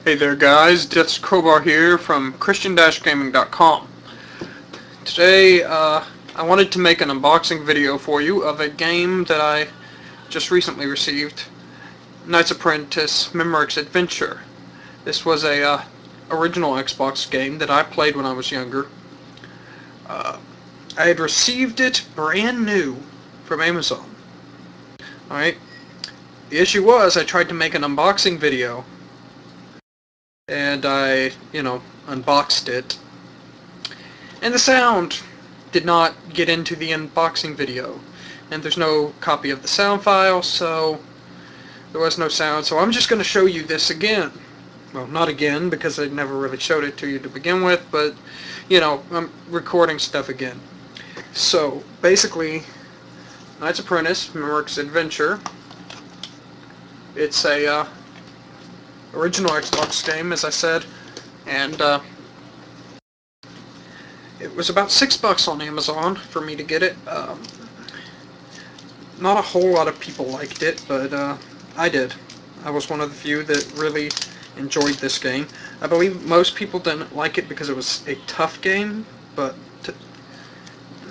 Hey there guys, Death's Crowbar here from Christian-Gaming.com. Today I wanted to make an unboxing video for you of a game that I just recently received, Apprentice Memorick's Adventure. This was a original Xbox game that I played when I was younger. I had received it brand new from Amazon. Alright, the issue was I tried to make an unboxing video and I, unboxed it. And the sound did not get into the unboxing video. And there's no copy of the sound file, so there was no sound. So I'm just going to show you this again. Well, not again, because I never really showed it to you to begin with, but, I'm recording stuff again. So, basically, Knights Apprentice, Memorick's Adventure. It's a, original Xbox game, as I said, and it was about $6 on Amazon for me to get it. Not a whole lot of people liked it, but I did. I was one of the few that really enjoyed this game. I believe most people didn't like it because it was a tough game, but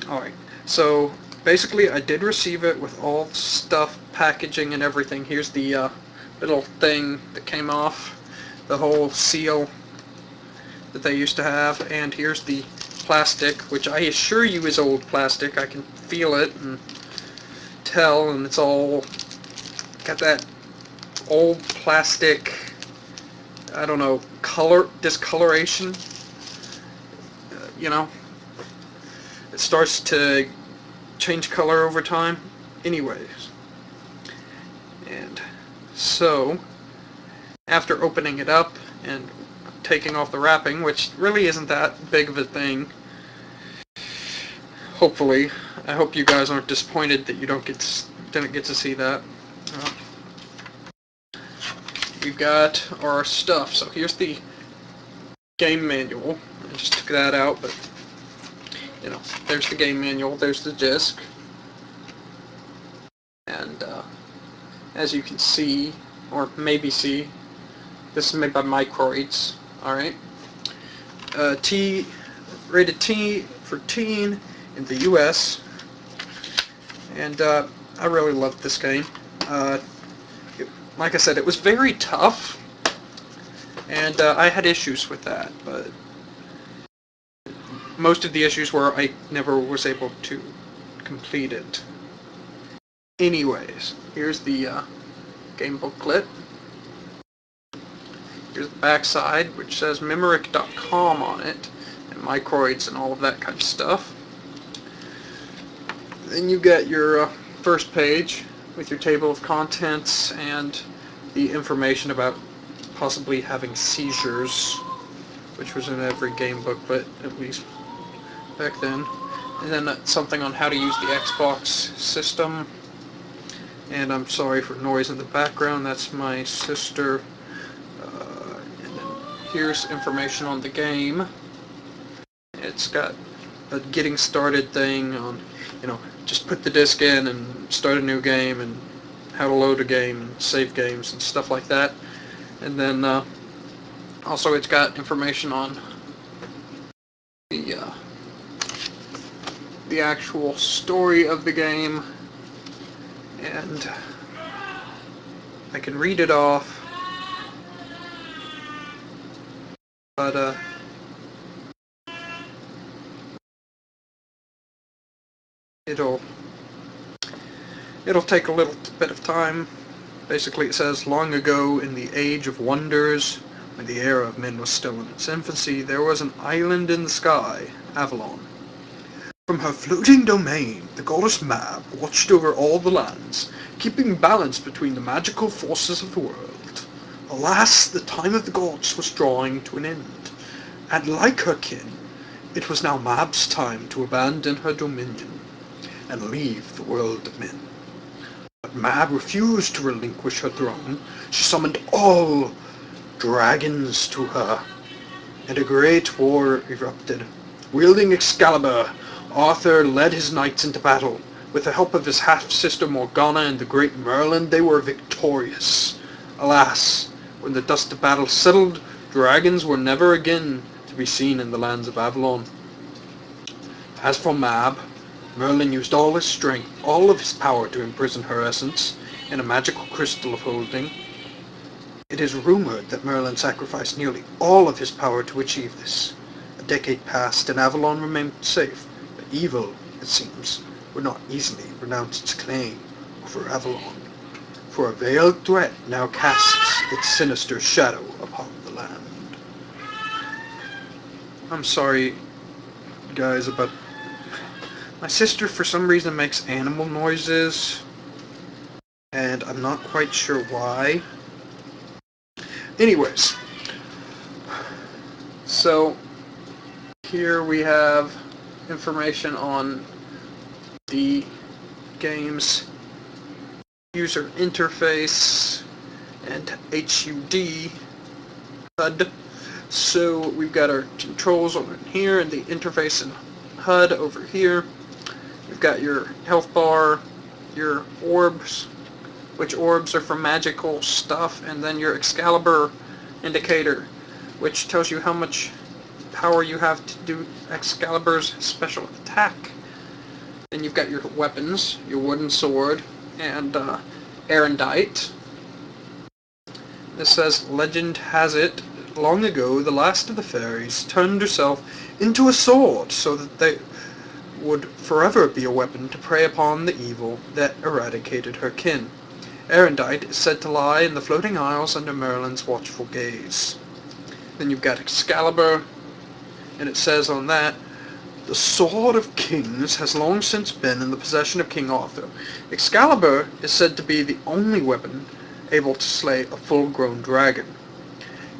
alright. So basically I did receive it with all the stuff, packaging and everything. Here's the little thing that came off, the whole seal that they used to have, and here's the plastic, which I assure you is old plastic. I can feel it and tell, and it's all got that old plastic, I don't know, discoloration. It starts to change color over time. Anyways, and so after opening it up and taking off the wrapping, which really isn't that big of a thing, hopefully, I hope you guys aren't disappointed that you didn't get to see that. We've got our stuff. So here's the game manual. I just took that out, but there's the game manual. There's the disc, and as you can see, or maybe see, this is made by Microids. Alright. Rated T for teen in the US. And I really loved this game. Like I said, it was very tough, and I had issues with that, but most of the issues were I never was able to complete it. Anyways, here's the game booklet. Here's the back side, which says Memorick.com on it, and Microids and all of that kind of stuff. Then you get your first page with your table of contents and the information about possibly having seizures, which was in every game booklet, at least back then. And then something on how to use the Xbox system. And I'm sorry for noise in the background, that's my sister. Here's information on the game. It's got a getting started thing on, just put the disc in and start a new game, and how to load a game and save games and stuff like that. And then also it's got information on the actual story of the game, and I can read it off. But it'll take a little bit of time. Basically it says, long ago in the age of wonders, when the era of men was still in its infancy, there was an island in the sky, Avalon. From her floating domain, the goddess Mab watched over all the lands, keeping balance between the magical forces of the world. Alas, the time of the gods was drawing to an end. And like her kin, it was now Mab's time to abandon her dominion and leave the world of men. But Mab refused to relinquish her throne. She summoned all dragons to her, and a great war erupted. Wielding Excalibur, Arthur led his knights into battle. With the help of his half-sister Morgana and the great Merlin, they were victorious. Alas, When the dust of battle settled, dragons were never again to be seen in the lands of Avalon. As for Mab, Merlin used all his strength, all of his power to imprison her essence in a magical crystal of holding. It is rumored that Merlin sacrificed nearly all of his power to achieve this. A decade passed and Avalon remained safe, but evil, it seems, would not easily renounce its claim over Avalon, for a veiled threat now casts its sinister shadow upon the land. I'm sorry, guys, but my sister for some reason makes animal noises, and I'm not quite sure why. Anyways, so here we have information on the game's user interface and HUD. So we've got our controls over here and the interface and HUD over here. You've got your health bar, your orbs, which orbs are for magical stuff, and then your Excalibur indicator, which tells you how much power you have to do Excalibur's special attack. Then you've got your weapons, your wooden sword, and Erendite. This says, legend has it, long ago the last of the fairies turned herself into a sword so that they would forever be a weapon to prey upon the evil that eradicated her kin. Erendite is said to lie in the floating isles under Merlin's watchful gaze. Then you've got Excalibur, and it says on that, the Sword of Kings has long since been in the possession of King Arthur. Excalibur is said to be the only weapon able to slay a full-grown dragon.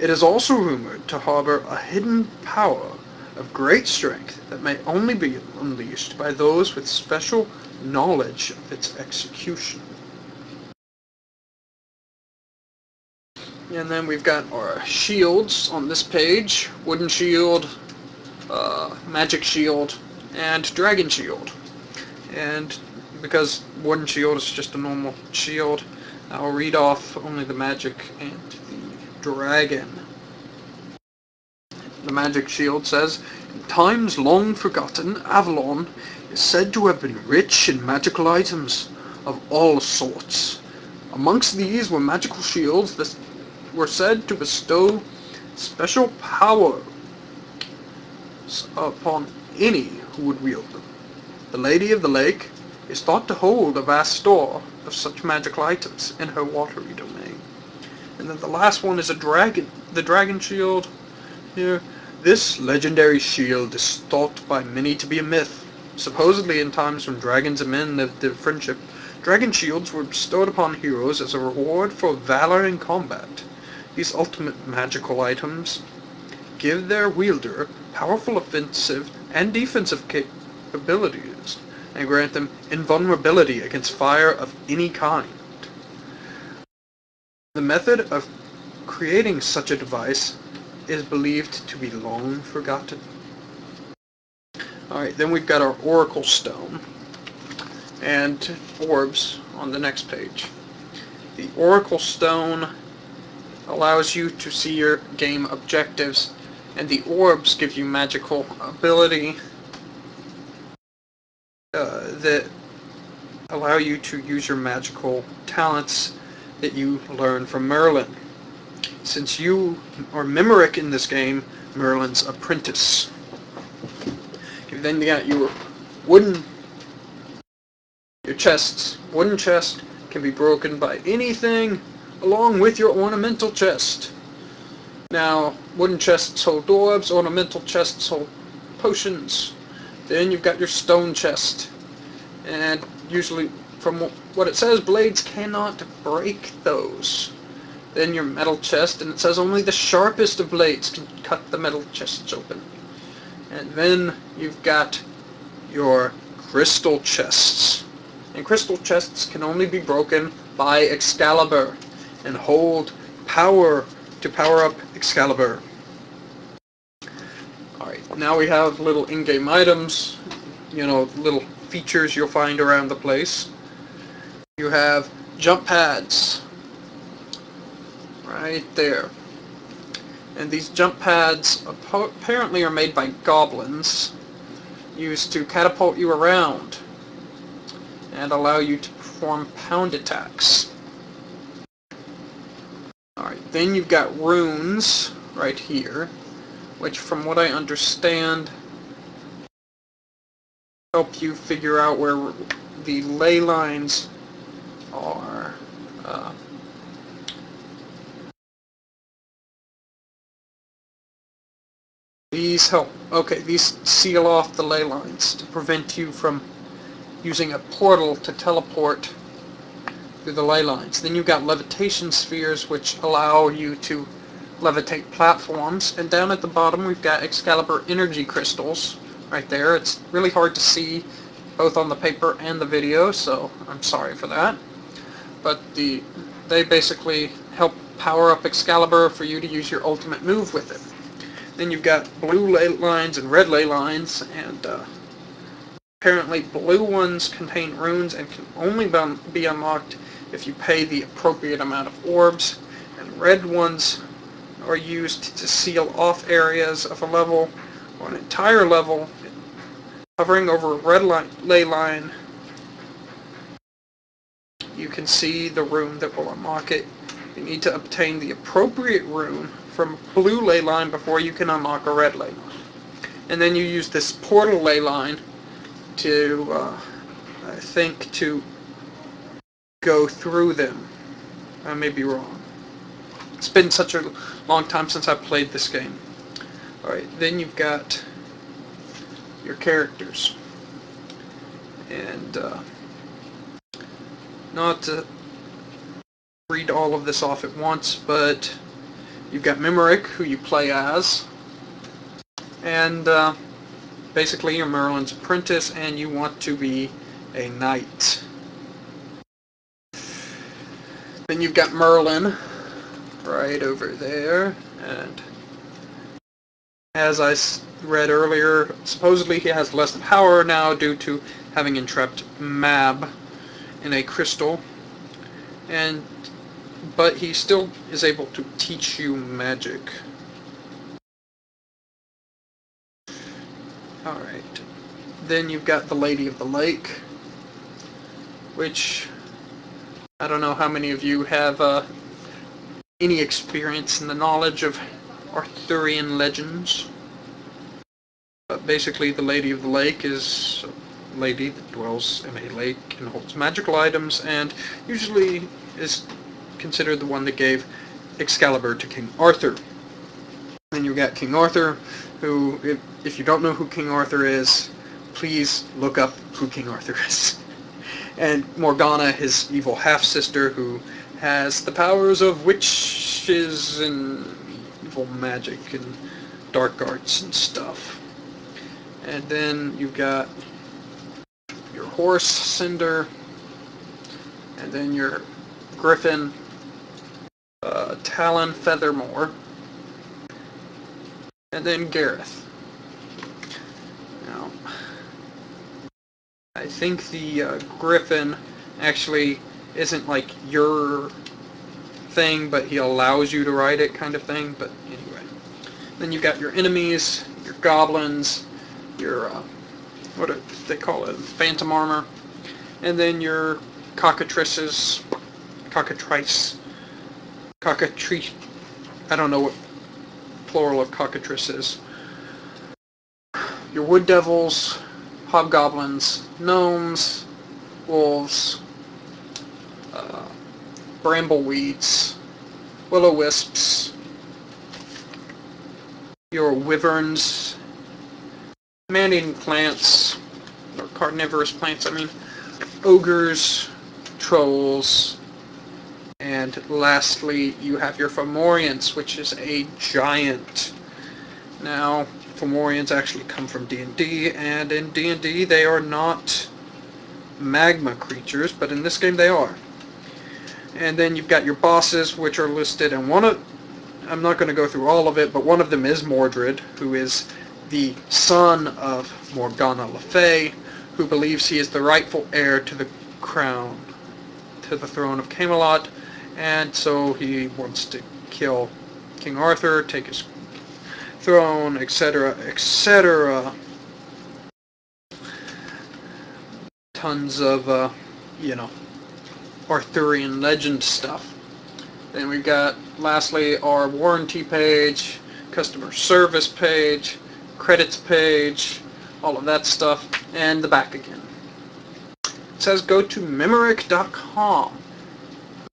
It is also rumored to harbor a hidden power of great strength that may only be unleashed by those with special knowledge of its execution. And then we've got our shields on this page. Wooden shield, magic shield, and dragon shield. And because wooden shield is just a normal shield, I'll read off only the magic and the dragon. The magic shield says, in times long forgotten, Avalon is said to have been rich in magical items of all sorts. Amongst these were magical shields that were said to bestow special power upon any who would wield them. The Lady of the Lake is thought to hold a vast store of such magical items in her watery domain. And then the last one is a dragon. The dragon shield here. This legendary shield is thought by many to be a myth. Supposedly in times when dragons and men lived in friendship, dragon shields were bestowed upon heroes as a reward for valor in combat. These ultimate magical items give their wielder powerful offensive and defensive capabilities and grant them invulnerability against fire of any kind. The method of creating such a device is believed to be long forgotten. Alright, then we've got our Oracle Stone and orbs on the next page. The Oracle Stone allows you to see your game objectives, and the orbs give you magical ability that allow you to use your magical talents that you learn from Merlin. Since you are Memorick in this game, Merlin's apprentice. You've then got your chests. Wooden chest can be broken by anything along with your ornamental chest. Now, wooden chests hold orbs, ornamental chests hold potions. Then you've got your stone chest. And usually, from what it says, blades cannot break those. Then your metal chest, and it says only the sharpest of blades can cut the metal chests open. And then you've got your crystal chests. And crystal chests can only be broken by Excalibur and hold power to power up Excalibur. Alright, now we have little in-game items, little features you'll find around the place. You have jump pads. right there. And these jump pads apparently are made by goblins, used to catapult you around and allow you to perform pound attacks. Alright, then you've got runes right here, which from what I understand help you figure out where the ley lines are. These help, okay, these seal off the ley lines to prevent you from using a portal to teleport through the ley lines. Then you've got levitation spheres, which allow you to levitate platforms. And down at the bottom we've got Excalibur energy crystals right there. It's really hard to see both on the paper and the video, so I'm sorry for that. But they basically help power up Excalibur for you to use your ultimate move with it. Then you've got blue ley lines and red ley lines, and apparently blue ones contain runes and can only be unlocked if you pay the appropriate amount of orbs, and red ones are used to seal off areas of a level or an entire level. Hovering over a red ley line, you can see the rune that will unlock it. You need to obtain the appropriate rune from a blue ley line before you can unlock a red ley line. And then you use this portal ley line to, I think, to go through them. I may be wrong. It's been such a long time since I played this game. Alright, then you've got your characters. And not to read all of this off at once, but you've got Memorick, who you play as, and basically you're Merlin's apprentice and you want to be a knight. Then you've got Merlin right over there, and as I read earlier, supposedly he has less power now due to having entrapped Mab in a crystal, but he still is able to teach you magic. Alright, then you've got the Lady of the Lake, which I don't know how many of you have any experience in the knowledge of Arthurian legends. But basically the Lady of the Lake is a lady that dwells in a lake and holds magical items, and usually is considered the one that gave Excalibur to King Arthur. Then you've got King Arthur, who, if you don't know who King Arthur is, please look up who King Arthur is. And Morgana, his evil half-sister, who has the powers of witches and evil magic and dark arts and stuff. And then you've got your horse, Cinder, and then your griffin, Talon Feathermore, and then Gareth. Now, I think the griffin actually isn't like your thing, but he allows you to ride it kind of thing, but anyway. Then you've got your enemies, your goblins, your, what do they call it, phantom armor, and then your cockatrices, I don't know what plural of cockatrice is. Your wood devils, hobgoblins, gnomes, wolves, brambleweeds, will-o-wisps, your wyverns, man-eating plants, or carnivorous plants, I mean, ogres, trolls, and lastly you have your Fomorians, which is a giant. Now, Fomorians actually come from D&D, and in D&D they are not magma creatures, but in this game they are. And then you've got your bosses, which are listed, and I'm not going to go through all of it, but one of them is Mordred, who is the son of Morgana Le Fay, who believes he is the rightful heir to the crown, to the throne of Camelot, and so he wants to kill King Arthur, take his throne, etc., etc. Tons of, Arthurian legend stuff. Then we've got, lastly, our warranty page, customer service page, credits page, all of that stuff, and the back again. It says go to Memorick.com.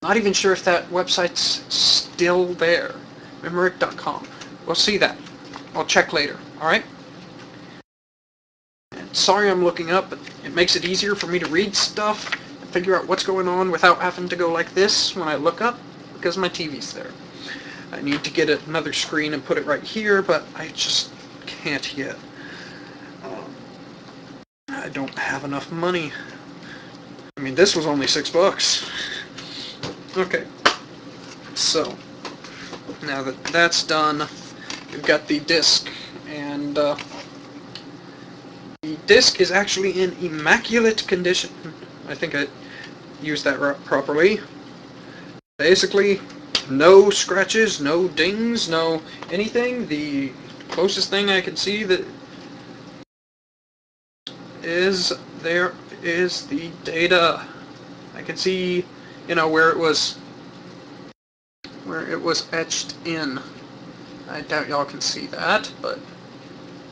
Not even sure if that website's still there. Memorick.com. We'll see that. I'll check later, alright? Sorry I'm looking up, but it makes it easier for me to read stuff and figure out what's going on without having to go like this when I look up, because my TV's there. I need to get another screen and put it right here, but I just can't yet. I don't have enough money. I mean, this was only $6. Okay, so now that that's done, we've got the disc, and the disc is actually in immaculate condition. I think I used that properly. Basically, no scratches, no dings, no anything. The closest thing I can see that is there is the data. I can see, where it was etched in. I doubt y'all can see that, but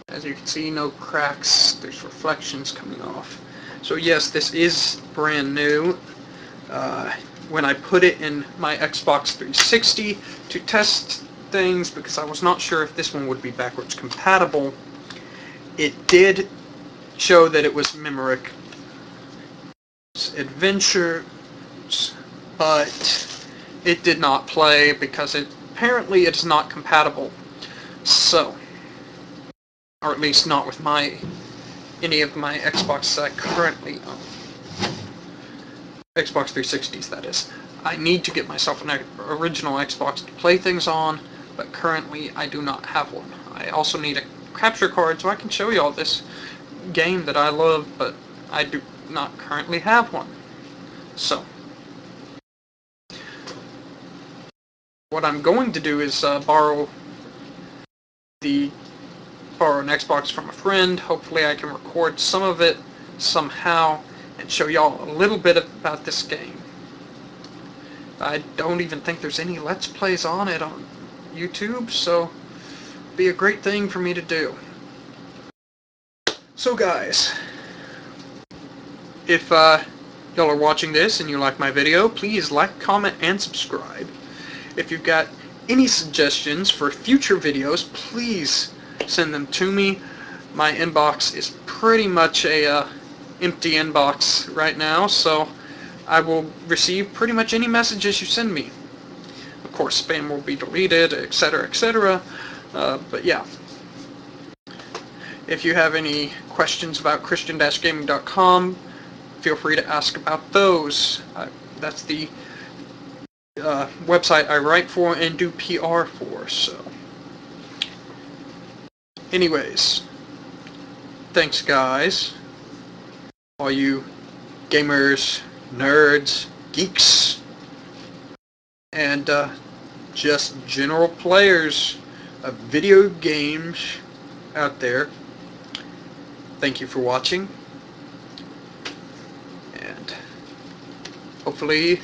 as you can see, no cracks. There's reflections coming off. So yes, this is brand new. When I put it in my Xbox 360 to test things, because I was not sure if this one would be backwards compatible, it did show that it was Memorick Adventures, but it did not play because apparently it's not compatible. So, or at least not with any of my Xboxes I currently own. Xbox 360s, that is. I need to get myself an original Xbox to play things on, but currently I do not have one. I also need a capture card so I can show you all this game that I love, but I do not currently have one. So, what I'm going to do is borrow an Xbox from a friend. Hopefully I can record some of it somehow and show y'all a little bit about this game. I don't even think there's any Let's Plays on it on YouTube, so it'd be a great thing for me to do. So guys, if y'all are watching this and you like my video, please like, comment, and subscribe. If you've got any suggestions for future videos, please send them to me. My inbox is pretty much a empty inbox right now, so I will receive pretty much any messages you send me. Of course, spam will be deleted, etc., etc. But yeah. If you have any questions about Christian-Gaming.com, feel free to ask about those. That's the website I write for and do PR for, so. Anyways, thanks guys. All you gamers, nerds, geeks, and just general players of video games out there. Thank you for watching, and hopefully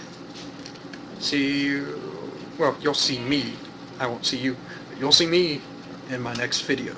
see you, well, you'll see me. I won't see you, but you'll see me in my next video.